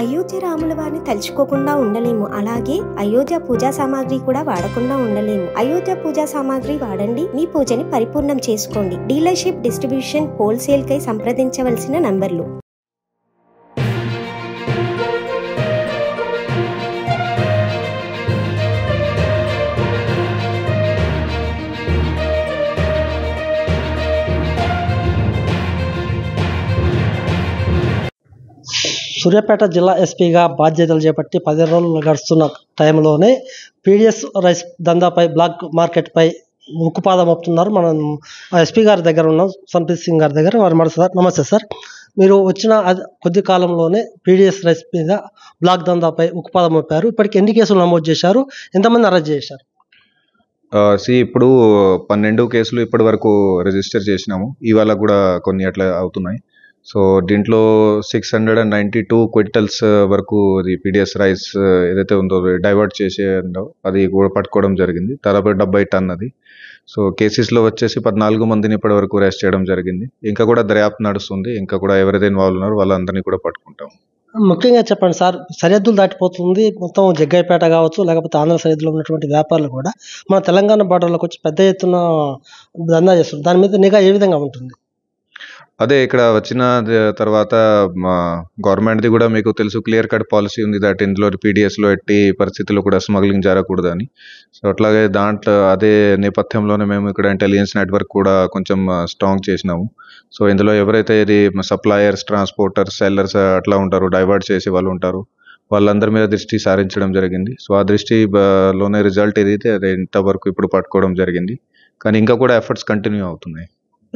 అయోధ్య రాముల వారిని తలుచుకోకుండా ఉండలేము. అలాగే అయోధ్య పూజా సామాగ్రి కూడా వాడకుండా ఉండలేము. అయోధ్య పూజా సామాగ్రి వాడండి, మీ పూజని పరిపూర్ణం చేసుకోండి. డీలర్షిప్, డిస్ట్రిబ్యూషన్, హోల్సేల్ కై సంప్రదించవలసిన నంబర్లు. సూర్యాపేట జిల్లా ఎస్పీగా బాధ్యతలు చేపట్టి 10 రోజులు గడుస్తున్న టైంలోనే పీడిఎస్ రైస్ దందాపై బ్లాక్ మార్కెట్పై ఉక్కుపాదం మోపుతున్నారు. మనం ఎస్పీ గారి దగ్గర ఉన్నాం, సంప్రీత్ సింగ్ గారి దగ్గర. వారు సార్ నమస్తే సార్. మీరు వచ్చిన కొద్ది కాలంలోనే పీడిఎస్ రైస్ మీద బ్లాక్ దందాపై ఉక్కుపాదం మోపారు. ఇప్పటికి ఎన్ని కేసులు నమోదు చేశారు, ఎంతమంది అరెస్ట్ చేశారు? ఇప్పుడు 12 కేసులు ఇప్పటి వరకు రిజిస్టర్ చేసినాము. ఇవాళ కూడా కొన్ని అట్లా అవుతున్నాయి. సో దీంట్లో 692 క్వింటల్స్ వరకు అది పీడిఎస్ రైస్ ఏదైతే ఉందో డైవర్ట్ చేసేదో అది కూడా పట్టుకోవడం జరిగింది. 70 టన్ అది. సో కేసెస్లో వచ్చేసి 14 మందిని ఇప్పటి వరకు అరెస్ట్ చేయడం జరిగింది. ఇంకా కూడా దర్యాప్తు నడుస్తుంది. ఇంకా కూడా ఎవరైతే ఇన్వాల్వ్ ఉన్నారో వాళ్ళందరినీ కూడా పట్టుకుంటాం. ముఖ్యంగా చెప్పండి సార్, సరిహద్దులు దాటిపోతుంది మొత్తం జగ్గయ్యపేట కావచ్చు, లేకపోతే ఆంధ్ర సరిహద్దులో ఉన్నటువంటి వ్యాపారులు కూడా మన తెలంగాణ బార్డర్లోకి వచ్చి పెద్ద ఎత్తున దందా చేస్తున్నారు. దాని మీద నిఘా ఏ విధంగా ఉంటుంది? అదే ఇక్కడ వచ్చిన తర్వాత గవర్నమెంట్ది కూడా మీకు తెలుసు, క్లియర్ కట్ పాలసీ ఉంది దట్ ఇందులో పీడిఎస్లో ఎట్టి పరిస్థితుల్లో కూడా స్మగ్లింగ్ జరగకూడదని. సో అట్లాగే దాంట్లో అదే నేపథ్యంలోనే మేము ఇక్కడ ఇంటెలిజెన్స్ నెట్వర్క్ కూడా కొంచెం స్ట్రాంగ్ చేసినాము. సో ఇందులో ఎవరైతే ఇది సప్లయర్స్, ట్రాన్స్పోర్టర్స్, సెల్లర్స్ అట్లా ఉంటారో, డైవర్ట్ చేసే వాళ్ళు ఉంటారు, వాళ్ళందరి మీద దృష్టి సారించడం జరిగింది. సో ఆ దృష్టిలోనే రిజల్ట్ ఏదైతే అదే ఇంతవరకు ఇప్పుడు పట్టుకోవడం జరిగింది. కానీ ఇంకా కూడా ఎఫర్ట్స్ కంటిన్యూ అవుతున్నాయి.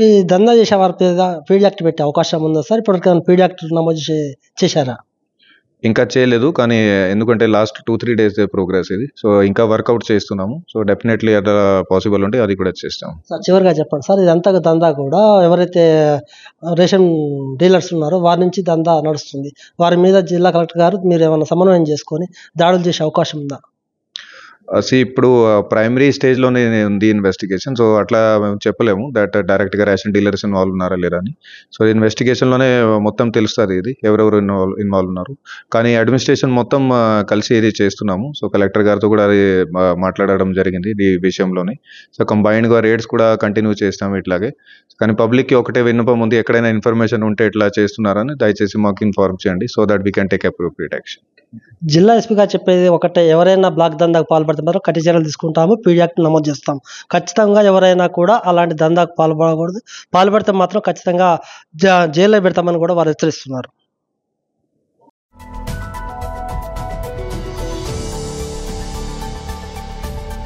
ఈ దందా చేసే వారి మీద పీడీ యాక్ట్ పెట్టే అవకాశం ఉందా సార్? ఇప్పటికైనా పీడీ యాక్ట్ నమోదు చేశారా? ఇంకా చేయలేదు, కానీ ఎందుకంటే లాస్ట్ 2-3 డేస్ ప్రోగ్రెస్ ఇది. సో ఇంకా వర్కౌట్ చేస్తున్నాము. సో డెఫినెట్లీ అట్లా పాసిబుల్ ఉంటే అది కూడా చేస్తాం. సార్ చివరిగా చెప్పండి సార్, ఇదంతా దందా కూడా ఎవరైతే రేషన్ డీలర్స్ ఉన్నారో వారి నుంచి దందా నడుస్తుంది. వారి మీద జిల్లా కలెక్టర్ గారు మీరు ఏమైనా సమన్వయం చేసుకొని దాడులు చేసే అవకాశం ఉందా? ఇప్పుడు ప్రైమరీ స్టేజ్లోనే ఉంది ఇన్వెస్టిగేషన్. సో అట్లా మేము చెప్పలేము దట్ డైరెక్ట్గా రేషన్ డీలర్స్ ఇన్వాల్వ్ ఉన్నారా లేరా అని. సో ఇన్వెస్టిగేషన్లోనే మొత్తం తెలుస్తుంది ఇది ఎవరెవరు ఇన్వాల్వ్ ఉన్నారు. కానీ అడ్మినిస్ట్రేషన్ మొత్తం కలిసి ఇది చేస్తున్నాము. సో కలెక్టర్ గారితో కూడా అది మాట్లాడడం జరిగింది ఈ విషయంలోనే. సో కంబైన్డ్గా రేట్స్ కూడా కంటిన్యూ చేస్తాము ఇట్లాగే. కానీ పబ్లిక్కి ఒకటే విన్నపం ఉంది, ఎక్కడైనా ఇన్ఫర్మేషన్ ఉంటే ఇట్లా చేస్తున్నారని దయచేసి మాకు ఇన్ఫార్మ్ చేయండి. So that we can take appropriate action. జిల్లా ఎస్పీగా చెప్పేది ఒకటే, ఎవరైనా బ్లాక్ దందాకు పాల్పడితే మాత్రం కఠిన చర్యలు తీసుకుంటాము, పీడీ యాక్ట్ నమోదు చేస్తాం. ఖచ్చితంగా ఎవరైనా కూడా అలాంటి దందాకు పాల్పడకూడదు. పాల్పడితే మాత్రం ఖచ్చితంగా జైల్లో పెడతామని కూడా వారు హెచ్చరిస్తున్నారు.